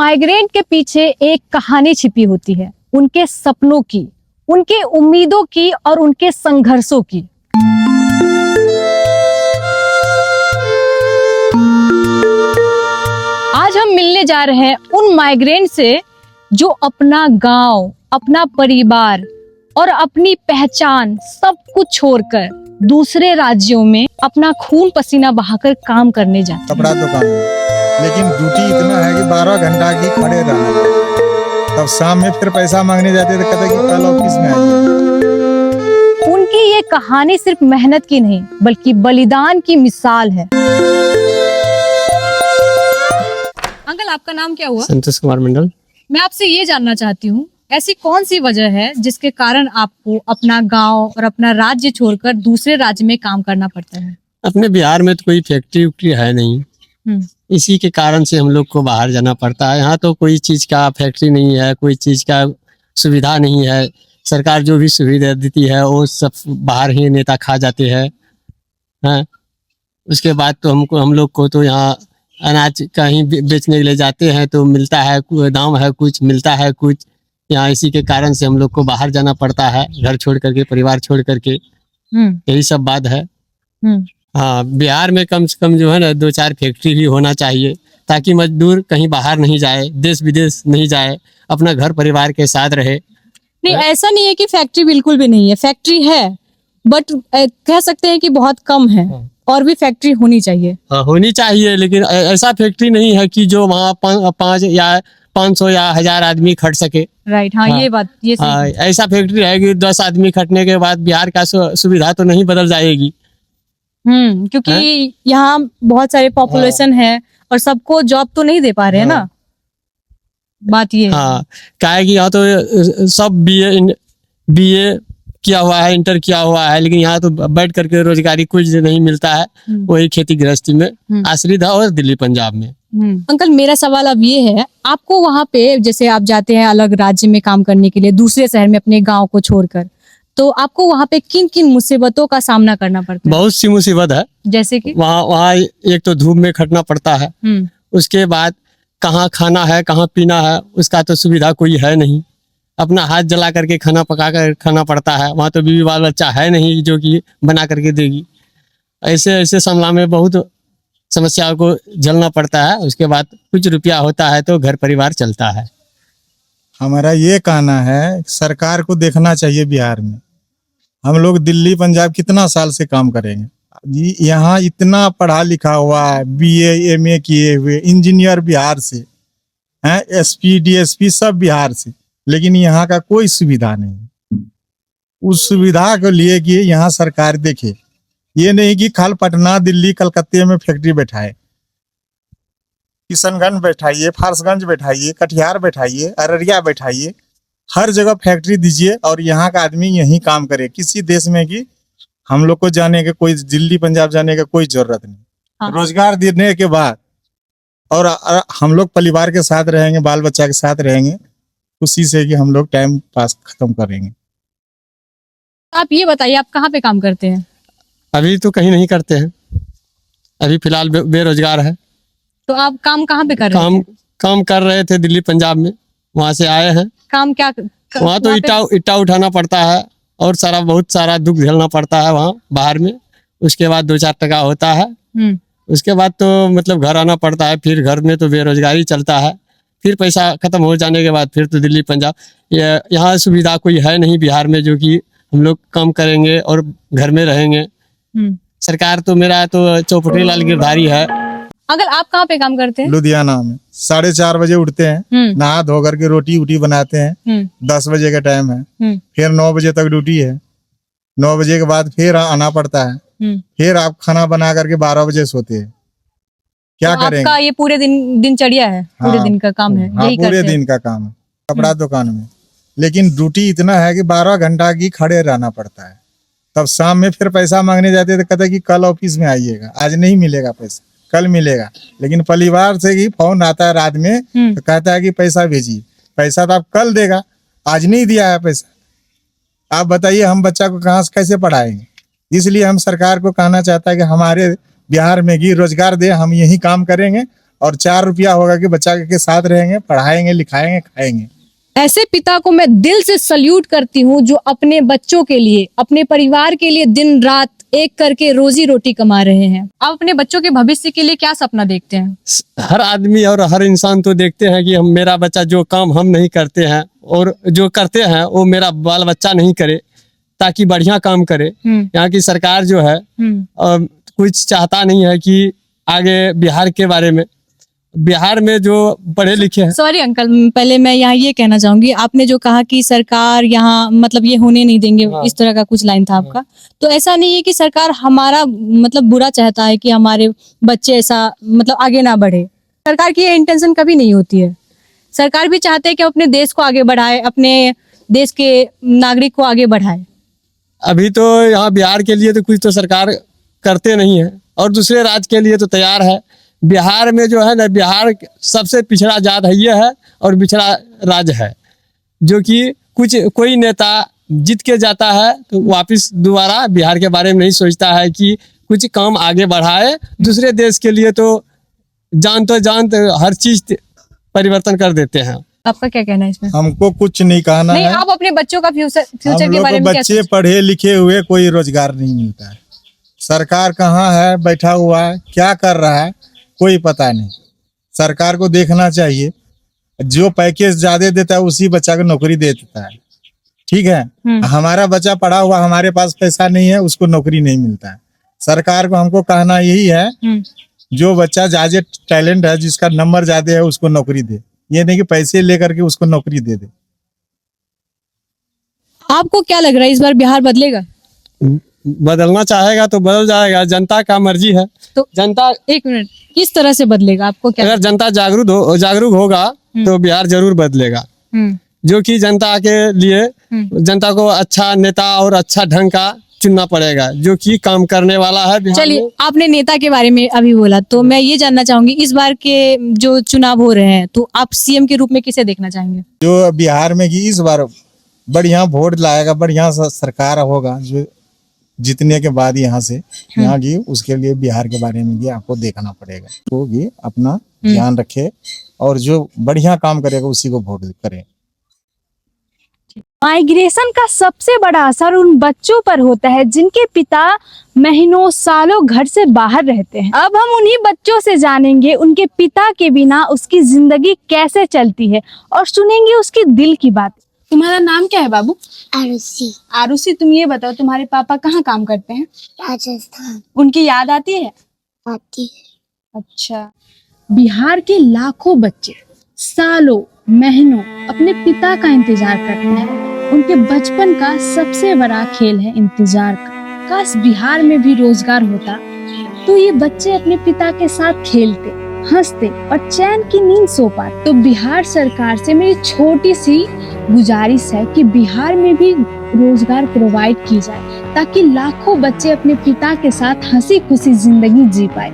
Migrant के पीछे एक कहानी छिपी होती है, उनके सपनों की, उनके उम्मीदों की और उनके संघर्षों की। आज हम मिलने जा रहे हैं उन माइग्रेंट से जो अपना गांव, अपना परिवार और अपनी पहचान सब कुछ छोड़कर दूसरे राज्यों में अपना खून पसीना बहाकर काम करने जाते हैं। कपड़ा दुकान में, लेकिन ड्यूटी इतना है कि 12 घंटा की खड़े रहना पड़ता है। तब शाम में फिर पैसा मांगने जाते तो कहते कि कल ऑफिस में आइए। उनकी ये कहानी सिर्फ मेहनत की नहीं बल्कि बलिदान की मिसाल है। अंकल, आपका नाम क्या हुआ? संतोष कुमार मंडल। मैं आपसे ये जानना चाहती हूँ, ऐसी कौन सी वजह है जिसके कारण आपको अपना गांव और अपना राज्य छोड़कर दूसरे राज्य में काम करना पड़ता है? अपने बिहार में तो कोई फैक्ट्री उक्ट्री है नहीं, इसी के कारण से हम लोग को बाहर जाना पड़ता है। यहाँ तो कोई चीज का फैक्ट्री नहीं है, कोई चीज का सुविधा नहीं है। सरकार जो भी सुविधा देती है वो सब बाहर ही नेता खा जाते हैं। उसके बाद तो हम लोग को तो यहाँ अनाज कहीं बेचने के लिए जाते हैं तो मिलता है, दाम है कुछ, मिलता है कुछ। यहाँ इसी के कारण से हम लोग को बाहर जाना पड़ता है, घर छोड़ करके, परिवार छोड़ करके। यही सब बात है। हाँ, बिहार में कम से कम जो है ना 2-4 फैक्ट्री भी होना चाहिए, ताकि मजदूर कहीं बाहर नहीं जाए, देश विदेश नहीं जाए, अपना घर परिवार के साथ रहे। नहीं, ऐसा नहीं है कि फैक्ट्री बिल्कुल भी नहीं है, फैक्ट्री है, बट कह सकते हैं कि बहुत कम है। और भी फैक्ट्री होनी चाहिए। हाँ, होनी चाहिए, लेकिन ऐसा फैक्ट्री नहीं है कि जो वहाँ 5 या 500 या 1000 आदमी खट सके। राइट। हाँ, ये बात ये सही है। ऐसा फैक्ट्री है कि 10 आदमी खटने के बाद बिहार का सुविधा तो नहीं बदल जाएगी। क्योंकि यहाँ बहुत सारे पॉपुलेशन है और सबको जॉब तो नहीं दे पा रहे हैं ना, बात ये। हाँ, क्या है कि यहाँ तो सब बीए किया हुआ है, इंटर किया हुआ है, लेकिन यहाँ तो बैठ करके रोजगारी कुछ नहीं मिलता है। वही खेती गृहस्थी में आश्रित है, और दिल्ली पंजाब में। अंकल, मेरा सवाल अब ये है, आपको वहाँ पे जैसे आप जाते हैं अलग राज्य में काम करने के लिए, दूसरे शहर में अपने गांव को छोड़कर, तो आपको वहाँ पे किन किन मुसीबतों का सामना करना पड़ता है? बहुत सी मुसीबत है। जैसे कि वहाँ एक तो धूप में खटना पड़ता है। उसके बाद कहाँ खाना है, कहाँ पीना है, उसका तो सुविधा कोई है नहीं। अपना हाथ जला करके खाना पका कर खाना पड़ता है। वहाँ तो बीवी बाल बच्चा है नहीं जो कि बना करके देगी। ऐसे ऐसे सामना में बहुत समस्याओं को झेलना पड़ता है। उसके बाद कुछ रुपया होता है तो घर परिवार चलता है। हमारा ये कहना है, सरकार को देखना चाहिए बिहार में। हम लोग दिल्ली पंजाब कितना साल से काम करेंगे जी। यहाँ इतना पढ़ा लिखा हुआ है, बीए एमए किए हुए इंजीनियर बिहार से हैं, एसपी डीएसपी सब बिहार से, लेकिन यहाँ का कोई सुविधा नहीं। उस सुविधा को लिए कि यहाँ सरकार देखे, ये नहीं कि खाल पटना दिल्ली कलकत्ते में फैक्ट्री बैठाए। किशनगंज बैठाइए, फारसगंज बैठाइए, कटिहार बैठाइए, अररिया बैठाइए, हर जगह फैक्ट्री दीजिए और यहाँ का आदमी यहीं काम करे। किसी देश में कि हम लोग को जाने के कोई, दिल्ली पंजाब जाने का कोई जरूरत नहीं। रोजगार देने के बाद और हम लोग परिवार के साथ रहेंगे, बाल बच्चा के साथ रहेंगे, उसी से कि हम लोग टाइम पास खत्म करेंगे। आप ये बताइए, आप कहाँ पे काम करते हैं? अभी तो कहीं नहीं करते हैं, अभी फिलहाल बेरोजगार है। तो आप काम कहाँ पे कर रहे हैं? काम कर रहे थे दिल्ली पंजाब में, वहाँ से आए हैं। काम क्या? वहाँ तो इट्टा उठाना पड़ता है और बहुत सारा दुख झेलना पड़ता है वहाँ बाहर में। उसके बाद 2-4 टका होता है। उसके बाद तो मतलब घर आना पड़ता है। फिर घर में तो बेरोजगारी चलता है। फिर पैसा खत्म हो जाने के बाद फिर तो दिल्ली पंजाब। यहाँ सुविधा कोई है नहीं बिहार में जो कि हम लोग काम करेंगे और घर में रहेंगे। सरकार तो मेरा तो चौपटी लाल गिरधारी है। अगर आप कहाँ पे काम करते हैं? लुधियाना में। 4:30 बजे उठते हैं, नहा धो करके रोटी उटी बनाते हैं। 10 बजे का टाइम है, फिर 9 बजे तक ड्यूटी है। 9 बजे के बाद फिर आना पड़ता है। फिर आप खाना बना करके 12 बजे सोते हैं। क्या तो करेंगे? आपका ये पूरे दिनचर्या है? पूरे दिन का काम है? हाँ, पूरे दिन का काम है कपड़ा दुकान में, लेकिन ड्यूटी इतना है कि 12 घंटा की खड़े रहना पड़ता है। तब शाम में फिर पैसा मांगने जाते तो कहते कि कल ऑफिस में आइएगा, आज नहीं मिलेगा पैसा, कल मिलेगा। लेकिन परिवार से ही फोन आता है रात में तो कहता है कि पैसा भेजिए। पैसा तो आप कल देगा, आज नहीं दिया है पैसा। आप बताइए हम बच्चा को कहाँ से कैसे पढ़ाएंगे? इसलिए हम सरकार को कहना चाहता है कि हमारे बिहार में ही रोजगार दे, हम यही काम करेंगे और 4 रुपया होगा कि बच्चा के साथ रहेंगे, पढ़ाएंगे, लिखाएंगे, खाएंगे। ऐसे पिता को मैं दिल से सल्यूट करती हूँ जो अपने बच्चों के लिए, अपने परिवार के लिए दिन रात एक करके रोजी रोटी कमा रहे हैं। आप अपने बच्चों के भविष्य के लिए क्या सपना देखते हैं? हर आदमी और हर इंसान तो देखते हैं कि हम मेरा बच्चा जो काम हम नहीं करते हैं और जो करते हैं वो मेरा बाल बच्चा नहीं करे, ताकि बढ़िया काम करे। यहाँ की सरकार जो है कुछ चाहता नहीं है कि आगे बिहार के बारे में, बिहार में जो पढ़े लिखे हैं। सॉरी अंकल, पहले मैं यहाँ ये कहना चाहूंगी, आपने जो कहा कि सरकार यहाँ मतलब ये होने नहीं देंगे, इस तरह का कुछ लाइन था आपका। तो ऐसा नहीं है कि सरकार हमारा मतलब बुरा चाहता है कि हमारे बच्चे ऐसा मतलब आगे ना बढ़े। सरकार की ये इंटेंशन कभी नहीं होती है। सरकार भी चाहते हैं कि अपने देश को आगे बढ़ाए, अपने देश के नागरिक को आगे बढ़ाए। अभी तो यहाँ बिहार के लिए तो कुछ तो सरकार करते नहीं है और दूसरे राज्य के लिए तो तैयार है। बिहार में जो है ना, बिहार सबसे पिछड़ा जात है ये है और पिछड़ा राज्य है, जो कि कोई नेता जीत के जाता है तो वापस दोबारा बिहार के बारे में नहीं सोचता है कि कुछ काम आगे बढ़ाए। दूसरे देश के लिए तो जान हर चीज परिवर्तन कर देते हैं। आपका क्या कहना है इसमें? हमको कुछ नहीं कहना नहीं, है। आप अपने बच्चों का फ्यूचर हम के लोग बारे को में क्या बच्चे सोचते पढ़े लिखे हुए कोई रोजगार नहीं मिलता है। सरकार कहाँ है, बैठा हुआ है, क्या कर रहा है, कोई पता नहीं। सरकार को देखना चाहिए, जो पैकेज ज्यादा देता है उसी बच्चा को नौकरी दे देता है। ठीक है, हमारा बच्चा पढ़ा हुआ, हमारे पास पैसा नहीं है, उसको नौकरी नहीं मिलता है। सरकार को हमको कहना यही है, जो बच्चा ज्यादा टैलेंट है, जिसका नंबर ज्यादा है, उसको नौकरी दे। ये नहीं कि पैसे लेकर के उसको नौकरी दे दे। आपको क्या लग रहा है, इस बार बिहार बदलेगा? बदलना चाहेगा तो बदल जाएगा, जनता का मर्जी है। तो जनता, एक मिनट, किस तरह से बदलेगा आपको क्या? अगर जनता जागरूक होगा तो बिहार जरूर बदलेगा। जो कि जनता के लिए जनता को अच्छा नेता और अच्छा ढंग का चुनना पड़ेगा, जो कि काम करने वाला है। चलिए, आपने नेता के बारे में अभी बोला, तो मैं ये जानना चाहूंगी, इस बार के जो चुनाव हो रहे हैं तो आप सीएम के रूप में किसे देखना चाहेंगे? जो बिहार में कि इस बार बढ़िया वोट लाएगा, बढ़िया सरकार होगा, जो जीतने के बाद यहाँ से यहाँ की, उसके लिए बिहार के बारे में भी आपको देखना पड़ेगा। वो भी अपना ध्यान रखे और जो बढ़िया काम करेगा उसी को वोट करे। माइग्रेशन का सबसे बड़ा असर उन बच्चों पर होता है जिनके पिता महीनों सालों घर से बाहर रहते हैं। अब हम उन्हीं बच्चों से जानेंगे उनके पिता के बिना उसकी जिंदगी कैसे चलती है और सुनेंगे उसकी दिल की बात। तुम्हारा नाम क्या है बाबू? आरुषि। आरुषि, तुम ये बताओ, तुम्हारे पापा कहाँ काम करते हैं? राजस्थान। उनकी याद आती है? आती है। अच्छा। बिहार के लाखों बच्चे सालों महीनों अपने पिता का इंतजार करते हैं। उनके बचपन का सबसे बड़ा खेल है इंतजार का। काश बिहार में भी रोजगार होता तो ये बच्चे अपने पिता के साथ खेलते, हंसते और चैन की नींद सो पाते। तो बिहार सरकार से मेरी छोटी सी गुजारिश है कि बिहार में भी रोजगार प्रोवाइड की जाए, ताकि लाखों बच्चे अपने पिता के साथ हंसी खुशी जिंदगी जी पाए।